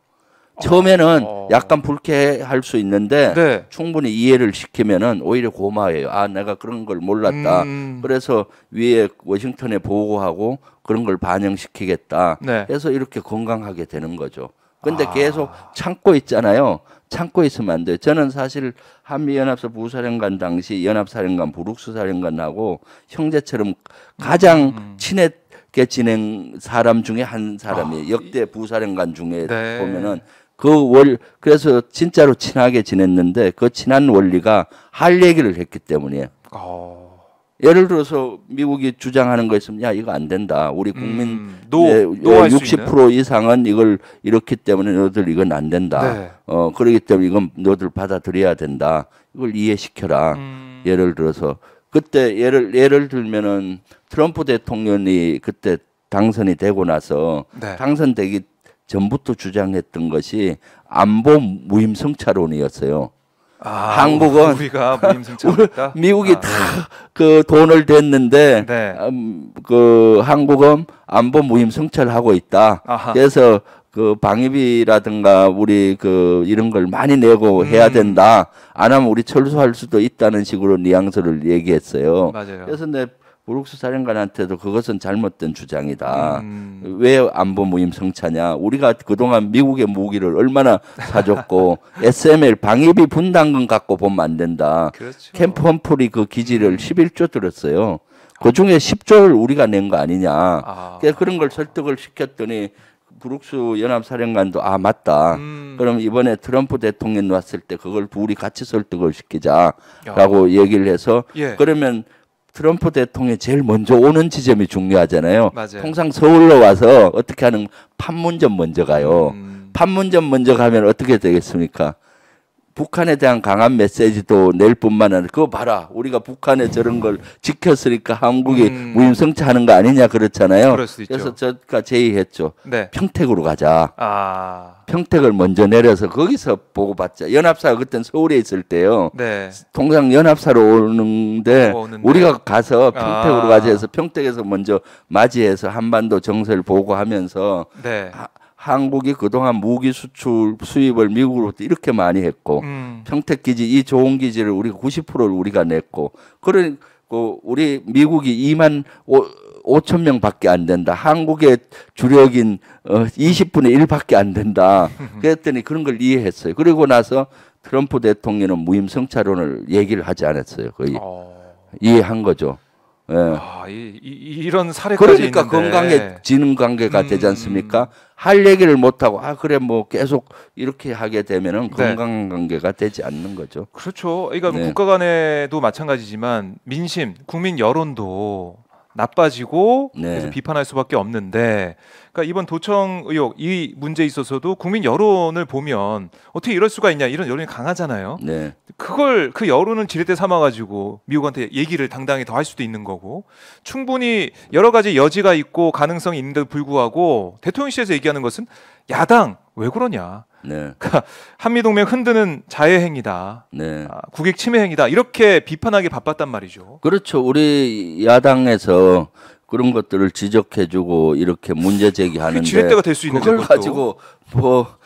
처음에는 약간 불쾌할 수 있는데 충분히 이해를 시키면은 오히려 고마워요. 내가 그런 걸 몰랐다. 그래서 위에 워싱턴에 보고하고 그런 걸 반영시키겠다. 해서 이렇게 건강하게 되는 거죠. 근데 계속 참고 있잖아요. 참고 있으면 안 돼요. 저는 사실 한미연합사 부사령관 당시 연합사령관 브룩스 사령관하고 형제처럼 가장 친하게 지낸 사람 중에 한 사람이에요. 역대 부사령관 중에 보면은 그래서 진짜로 친하게 지냈는데 그 친한 원리가 할 얘기를 했기 때문이에요. 예를 들어서 미국이 주장하는 거 있으면 야 이거 안 된다. 우리 국민 60% 이상은 이걸 이렇기 때문에 너들 이건 안 된다. 그렇기 때문에 이건 너들 받아들여야 된다. 이걸 이해시켜라. 예를 들어서 그때 예를 들면은 트럼프 대통령이 그때 당선이 되고 나서 당선되기 전부터 주장했던 것이 안보 무임승차론이었어요. 한국은 우리가 무임승차했다. 미국이 다 그 돈을 댔는데 그 한국은 안보 무임승차를 하고 있다. 그래서 그 방위비라든가 우리 그 이런 걸 많이 내고 해야 된다. 안 하면 우리 철수할 수도 있다는 식으로 뉘앙스를 얘기했어요. 맞아요. 그래서 내 브룩스 사령관한테도 그것은 잘못된 주장이다. 왜 안보 무임 성차냐? 우리가 그동안 미국의 무기를 얼마나 사줬고 SML 방위비 분담금 갖고 보면 안 된다. 그렇죠. 캠프 험프리 그 기지를 11조 들었어요. 그 중에 10조를 우리가 낸 거 아니냐. 그래서 그런 걸 설득을 시켰더니 브룩스 연합사령관도 아 맞다. 그럼 이번에 트럼프 대통령 왔을 때 그걸 둘이 같이 설득을 시키자라고 얘기를 해서 예. 그러면 트럼프 대통령이 제일 먼저 오는 지점이 중요하잖아요. 맞아요. 통상 서울로 와서 어떻게 하는 판문점 먼저 가요. 판문점 먼저 가면 어떻게 되겠습니까? 북한에 대한 강한 메시지도 낼 뿐만 아니라 그거 봐라. 우리가 북한에 저런 걸 지켰으니까 한국이 무임승차하는 거 아니냐 그렇잖아요. 그럴 수 있죠. 그래서 저가 제의했죠. 네. 평택으로 가자. 평택을 먼저 내려서 거기서 보고받자. 연합사가 그땐 서울에 있을 때요. 네. 통상 연합사로 오는데 우리가 가서 평택으로 가자 해서 평택에서 먼저 맞이해서 한반도 정세를 보고하면서 네. 한국이 그동안 무기 수출 수입을 미국으로부터 이렇게 많이 했고 평택 기지 이 좋은 기지를 우리가 90%를 우리가 냈고 그러니까 우리 미국이 2만 5천 명밖에 안 된다. 한국의 주력인 20분의 1밖에 안 된다. 그랬더니 그런 걸 이해했어요. 그리고 나서 트럼프 대통령은 무임승차론을 얘기를 하지 않았어요. 거의 이해한 거죠. 예. 이런 사례까지 그러니까 있는데. 건강해지는 관계가 되지 않습니까? 할 얘기를 못 하고 그래 뭐 계속 이렇게 하게 되면은 건강 관계가 되지 않는 거죠. 그렇죠. 그러니까 국가 간에도 마찬가지지만 민심, 국민 여론도 나빠지고 그래서 비판할 수밖에 없는데 그러니까 이번 도청 의혹 이 문제에 있어서도 국민 여론을 보면 어떻게 이럴 수가 있냐 이런 여론이 강하잖아요. 그걸 그 여론을 지렛대 삼아가지고 미국한테 얘기를 당당히 더 할 수도 있는 거고 충분히 여러 가지 여지가 있고 가능성이 있는데도 불구하고 대통령실에서 얘기하는 것은 야당 왜 그러냐. 그러니까 한미동맹 흔드는 자해 행위다. 국익 침해 행위다. 이렇게 비판하기 바빴단 말이죠. 그렇죠. 우리 야당에서 그런 것들을 지적해주고 이렇게 문제 제기하는데 지렛대가 될 수 있는 그걸 가지고 뭐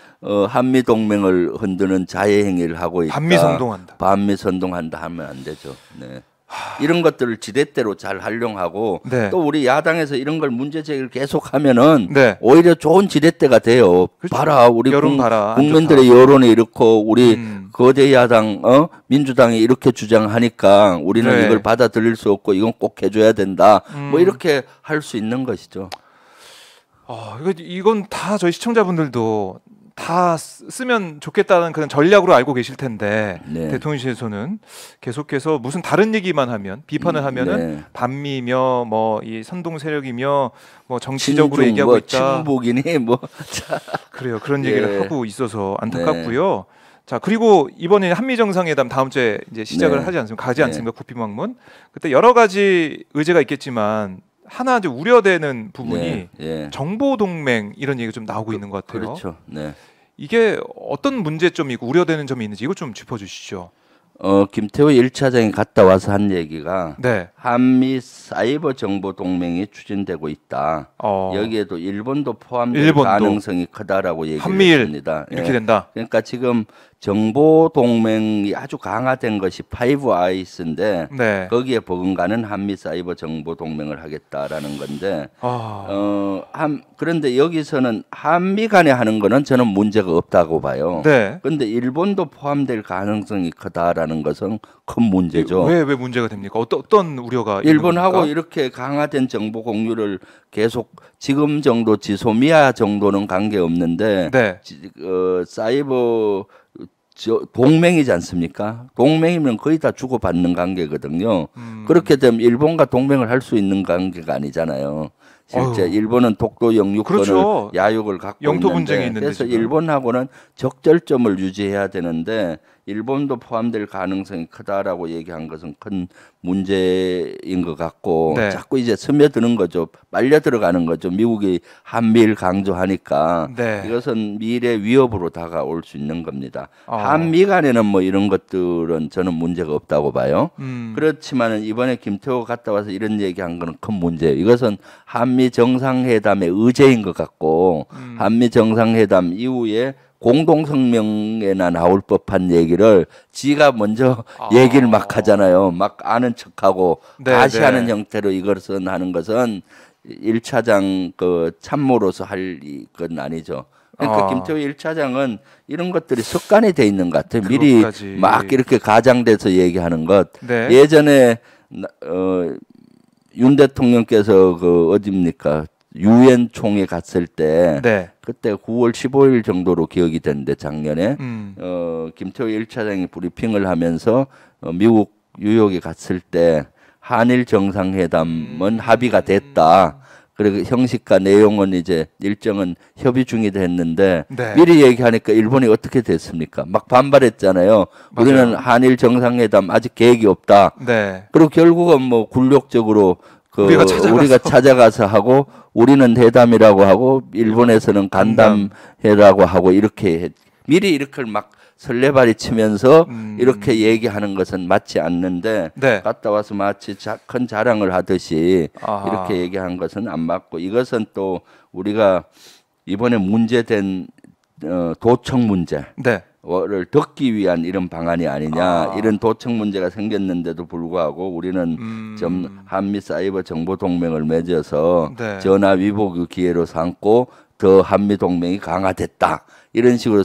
한미 동맹을 흔드는 자해 행위를 하고 있다. 반미 선동한다 하면 안 되죠. 이런 것들을 지렛대로 잘 활용하고 또 우리 야당에서 이런 걸 문제 제기를 계속하면은 오히려 좋은 지렛대가 돼요. 그렇죠. 봐라 우리 국민들의 여론이 이렇고 우리 거대 야당 민주당이 이렇게 주장하니까 우리는 이걸 받아들일 수 없고 이건 꼭 해줘야 된다. 뭐 이렇게 할 수 있는 것이죠. 이건 다 저희 시청자분들도 다 쓰면 좋겠다는 그런 전략으로 알고 계실 텐데 대통령실에서는 계속해서 무슨 다른 얘기만 하면 비판을 하면은 반미며 뭐 이 선동 세력이며 뭐 정치적으로 얘기하고 있다. 친북이니 뭐 그래요. 그런 얘기를 하고 있어서 안타깝고요. 자 그리고 이번에 한미 정상회담 다음 주에 이제 시작을 하지 않습니까? 가지 않습니까? 구피망문. 그때 여러 가지 의제가 있겠지만. 하나 이제 우려되는 부분이 정보 동맹 이런 얘기가 좀 나오고 있는 것 같아요. 그렇죠. 이게 어떤 문제점이고 우려되는 점이 있는지 이거 좀 짚어주시죠. 김태호 1차장이 갔다 와서 한 얘기가 한미 사이버 정보 동맹이 추진되고 있다. 여기에도 일본도 포함될 가능성이 크다라고 얘기를 했습니다. 이렇게 된다. 그러니까 지금 정보 동맹이 아주 강화된 것이 파이브 아이스인데 거기에 버금가는 한미 사이버 정보 동맹을 하겠다라는 건데 그런데 여기서는 한미 간에 하는 거는 저는 문제가 없다고 봐요. 그런데 일본도 포함될 가능성이 크다라는 것은 큰 문제죠. 왜 문제가 됩니까? 어떤 우려가 일본하고 이렇게 강화된 정보 공유를 계속 지금 정도 지소미아 정도는 관계 없는데 사이버 동맹이지 않습니까? 동맹이면 거의 다 주고받는 관계거든요. 그렇게 되면 일본과 동맹을 할 수 있는 관계가 아니잖아요. 실제 일본은 독도 영유권을 야육을 갖고 영토 분쟁이 있는데 그래서 일본하고는 적절점을 유지해야 되는데 일본도 포함될 가능성이 크다라고 얘기한 것은 큰 문제인 것 같고 자꾸 이제 스며드는 거죠. 말려 들어가는 거죠. 미국이 한미를 강조하니까 이것은 미래 위협으로 다가올 수 있는 겁니다. 한미 간에는 뭐 이런 것들은 저는 문제가 없다고 봐요. 그렇지만은 이번에 김태호 갔다 와서 이런 얘기한 거는 큰 문제예요. 이것은 한미 한미 정상회담의 의제인 것 같고 한미 정상회담 이후에 공동성명에나 나올 법한 얘기를 지가 먼저 얘기를 막 하잖아요. 막 아는 척하고 네, 다시 네. 하는 형태로 이것은 하는 것은 1차장 그 참모로서 할 건 아니죠. 그러니까 김태호 1차장은 이런 것들이 습관이 돼 있는 것 같아요. 미리 그것까지. 막 이렇게 가장돼서 얘기하는 것. 네. 예전에 윤 대통령께서 그 어딥니까? 유엔 총회 갔을 때 네. 그때 9월 15일 정도로 기억이 되는데 작년에 김태호 1차장이 브리핑을 하면서 미국 뉴욕에 갔을 때 한일 정상회담은 합의가 됐다. 그리고 형식과 내용은 이제 일정은 협의 중이 됐는데 네. 미리 얘기하니까 일본이 어떻게 됐습니까? 막 반발했잖아요. 맞아요. 우리는 한일 정상회담 아직 계획이 없다. 네. 그리고 결국은 뭐 굴욕적으로 우리가 찾아가서 하고 우리는 회담이라고 하고 일본에서는 간담회라고 하고 이렇게 미리 이렇게 막 설레발이 치면서 이렇게 얘기하는 것은 맞지 않는데 네. 갔다 와서 마치 큰 자랑을 하듯이 아하. 이렇게 얘기한 것은 안 맞고 이것은 또 우리가 이번에 문제된 도청 문제 네. 를 덮기 위한 이런 방안이 아니냐 이런 도청 문제가 생겼는데도 불구하고 우리는 좀 한미 사이버 정보 동맹을 맺어서 네. 전화 위복의 기회로 삼고 더 한미 동맹이 강화됐다 이런 식으로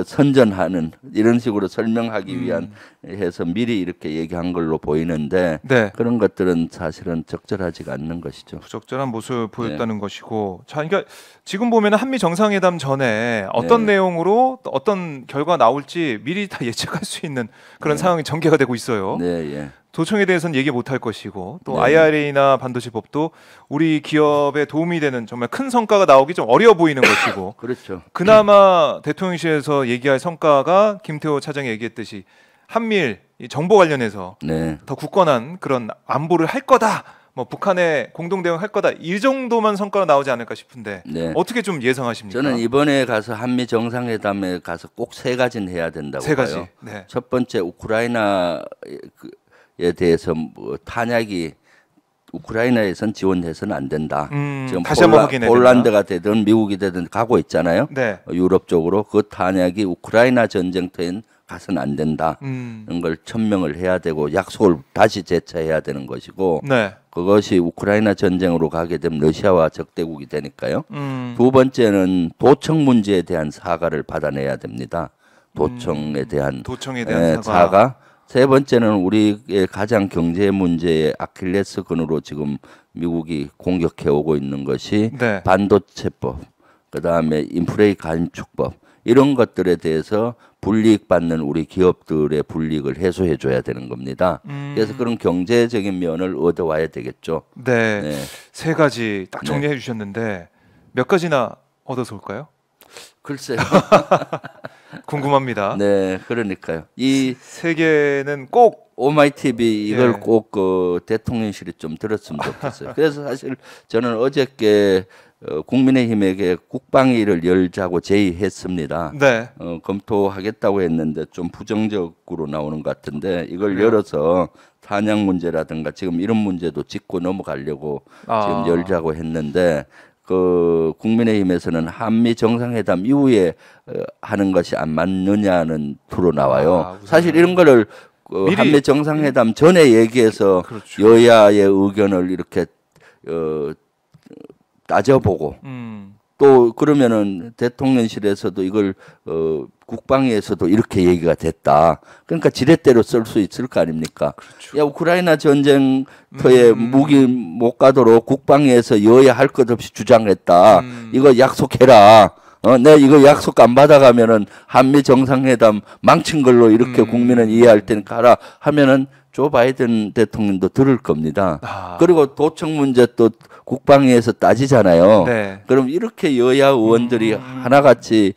선전하는 이런 식으로 설명하기 위한 해서 미리 이렇게 얘기한 걸로 보이는데 네. 그런 것들은 사실은 적절하지가 않는 것이죠. 부적절한 모습을 보였다는 것이고, 자, 그러니까 지금 보면 한미 정상회담 전에 어떤 내용으로 어떤 결과 나올지 미리 다 예측할 수 있는 그런 상황이 전개가 되고 있어요. 네, 예. 도청에 대해서는 얘기 못할 것이고 또 네. IRA나 반도체법도 우리 기업에 도움이 되는 정말 큰 성과가 나오기 좀 어려워 보이는 것이고 그렇죠. 그나마 대통령실에서 얘기할 성과가 김태호 차장이 얘기했듯이 한미일 이 정보 관련해서 네. 더 굳건한 그런 안보를 할 거다. 뭐 북한에 공동 대응 할 거다. 이 정도만 성과가 나오지 않을까 싶은데 네. 어떻게 좀 예상하십니까? 저는 이번에 가서 한미 정상회담에 가서 꼭 세 가지는 해야 된다고 세 가지. 봐요. 네. 첫 번째 우크라이나에 대해서 뭐 탄약이 우크라이나에선 지원해서는 안 된다. 지금 다시 한번 확인해야 폴란드가 되든 미국이 되든 가고 있잖아요. 네. 유럽 쪽으로 그 탄약이 우크라이나 전쟁터엔 가서는 안 된다. 이런 걸 천명을 해야 되고 약속을 다시 재차해야 되는 것이고 네. 그것이 우크라이나 전쟁으로 가게 되면 러시아와 적대국이 되니까요. 두 번째는 도청 문제에 대한 사과를 받아내야 됩니다. 도청에 대한 사과. 세 번째는 우리의 가장 경제 문제의 아킬레스건으로 지금 미국이 공격해 오고 있는 것이 네. 반도체법, 그다음에 인플레이 감축법 이런 것들에 대해서 불이익 받는 우리 기업들의 불이익을 해소해 줘야 되는 겁니다. 그래서 그런 경제적인 면을 얻어와야 되겠죠. 네. 네. 세 가지 딱 정리해 주셨는데 몇 가지나 얻어서 올까요? 글쎄요. 궁금합니다. 네, 그러니까요. 이 세 개는 꼭 오마이 TV 이걸 네. 꼭 그 대통령실이 좀 들었으면 좋겠어요. 그래서 사실 저는 어저께 국민의힘에게 국방위를 열자고 제의했습니다. 네. 검토하겠다고 했는데 좀 부정적으로 나오는 것 같은데 이걸 그래요? 열어서 탄약 문제라든가 지금 이런 문제도 짚고 넘어가려고 지금 열자고 했는데 그 국민의힘에서는 한미 정상회담 이후에 하는 것이 안 맞느냐는 투로 나와요. 사실 이런 거를 한미 정상회담 전에 얘기해서 그렇죠. 여야의 의견을 이렇게 따져보고 또 그러면은 대통령실에서도 이걸 국방위에서도 이렇게 얘기가 됐다. 그러니까 지렛대로 쓸 수 있을 거 아닙니까? 그렇죠. 야 우크라이나 전쟁터에 무기 못 가도록 국방위에서 여야 할 것 없이 주장했다. 이거 약속해라. 내 이거 약속 안 받아가면은 한미 정상회담 망친 걸로 이렇게 국민은 이해할 테니까 하라 하면은 조 바이든 대통령도 들을 겁니다. 그리고 도청 문제 또 국방위에서 따지잖아요. 네. 그럼 이렇게 여야 의원들이 하나같이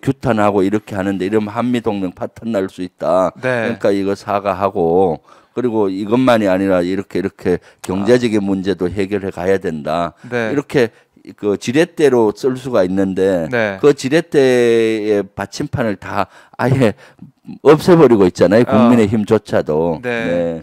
규탄하고 이렇게 하는데 이러면 한미동맹 파탄 날 수 있다. 네. 그러니까 이거 사과하고 그리고 이것만이 아니라 이렇게 경제적인 문제도 해결해 가야 된다. 네. 이렇게 그 지렛대로 쓸 수가 있는데 네. 그 지렛대의 받침판을 다 아예 없애버리고 있잖아요. 국민의힘조차도. 네. 네.